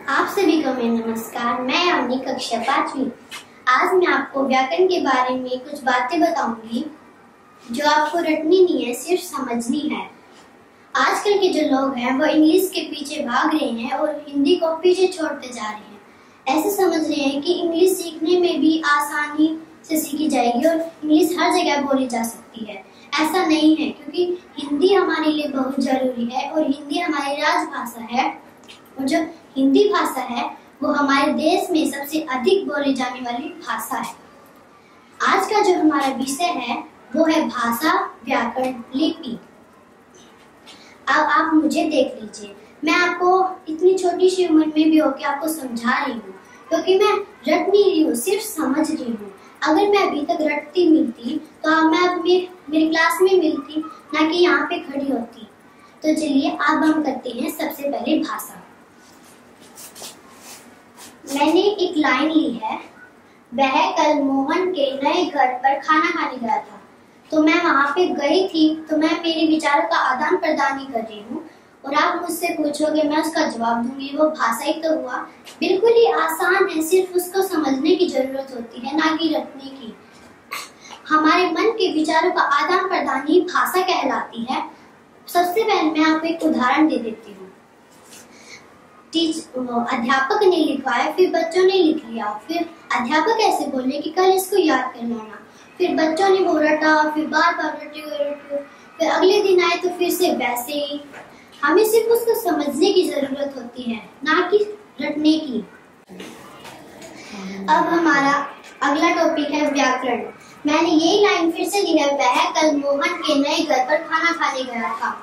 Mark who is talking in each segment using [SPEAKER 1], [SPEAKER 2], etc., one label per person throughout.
[SPEAKER 1] आप सभी को मेरा नमस्कार। मैं अपनी कक्षा 5वीं। आज मैं आपको व्याकरण के बारे में कुछ बातें बताऊंगी जो आपको रटनी नहीं है, सिर्फ समझनी है। आजकल के जो लोग हैं वो इंग्लिश के पीछे भाग रहे हैं और हिंदी को पीछे छोड़ते जा रहे हैं। ऐसे समझ रहे हैं कि इंग्लिश सीखने में भी आसानी से सीखी जाएगी और इंग्लिश हर जगह बोली जा सकती है। ऐसा नहीं है, क्योंकि हिंदी हमारे लिए बहुत जरूरी है और हिंदी हमारी राजभाषा है। और जो हिंदी भाषा है वो हमारे देश में सबसे अधिक बोली जाने वाली भाषा है। आज का जो हमारा विषय है वो है भाषा, व्याकरण, लिपि। अब आप मुझे देख लीजिए, मैं आपको इतनी छोटी सी उम्र में भी होकर आपको समझा रही हूँ, क्योंकि मैं रट नहीं रही हूँ, सिर्फ समझ रही हूँ। अगर मैं अभी तक रटती मिलती तो मैं मेरी क्लास में मिलती, ना कि यहाँ पे खड़ी होती। तो चलिए अब हम करते हैं सबसे पहले भाषा। मैंने एक लाइन ली है, वह कल मोहन के नए घर पर खाना खाने गया था। तो मैं वहां पे गई थी, तो मैं मेरे विचारों का आदान प्रदान ही कर रही हूँ और आप मुझसे पूछोगे, मैं उसका जवाब दूंगी। वो भाषा ही तो हुआ। बिल्कुल ही आसान है, सिर्फ उसको समझने की जरूरत होती है, ना कि रटने की। हमारे मन के विचारों का आदान प्रदान ही भाषा कहलाती है। सबसे पहले मैं आपको एक उदाहरण दे देती हूँ। अध्यापक ने लिखवाया, फिर बच्चों ने लिख लिया। फिर अध्यापक ऐसे बोले कि कल इसको याद कर लेना। फिर बच्चों ने वो रटा, फिर बार बार रटे, फिर अगले दिन आए तो फिर से वैसे ही। हमें सिर्फ उसको समझने की जरूरत होती है, ना कि रटने की। अब हमारा अगला टॉपिक है व्याकरण। मैंने यही लाइन फिर से ली है, वह कल मोहन के नए घर पर खाना खाने गया था।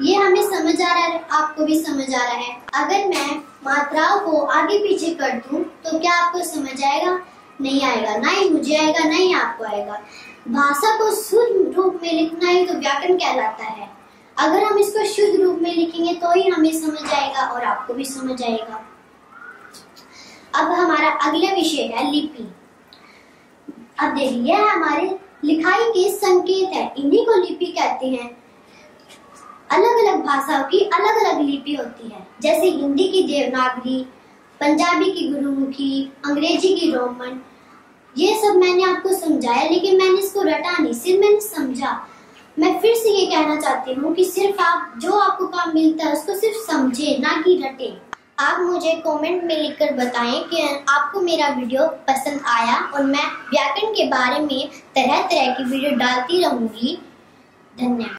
[SPEAKER 1] ये हमें समझ आ रहा है, आपको भी समझ आ रहा है। अगर मैं मात्राओं को आगे पीछे कर दूं तो क्या आपको समझ आएगा? नहीं आएगा। ना ही मुझे आएगा, ना ही आपको आएगा। भाषा को शुद्ध रूप में लिखना ही तो व्याकरण कहलाता है। अगर हम इसको शुद्ध रूप में लिखेंगे तो ही हमें समझ आएगा और आपको भी समझ आएगा। अब हमारा अगला विषय है लिपि। अब देखिए, हमारे लिखाई के संकेत है, इन्हीं को लिपि कहते हैं। अलग अलग भाषाओं की अलग अलग लिपि होती है, जैसे हिंदी की देवनागरी, पंजाबी की गुरुमुखी, अंग्रेजी की रोमन। ये सब मैंने आपको समझाया, लेकिन मैंने इसको रटा नहीं, सिर्फ मैंने समझा। मैं फिर से ये कहना चाहती हूँ कि सिर्फ आप जो आपको काम मिलता है उसको सिर्फ समझे, ना कि रटे। आप मुझे कमेंट में लिखकर बताएं कि आपको मेरा वीडियो पसंद आया, और मैं व्याकरण के बारे में तरह तरह की वीडियो डालती रहूंगी। धन्यवाद।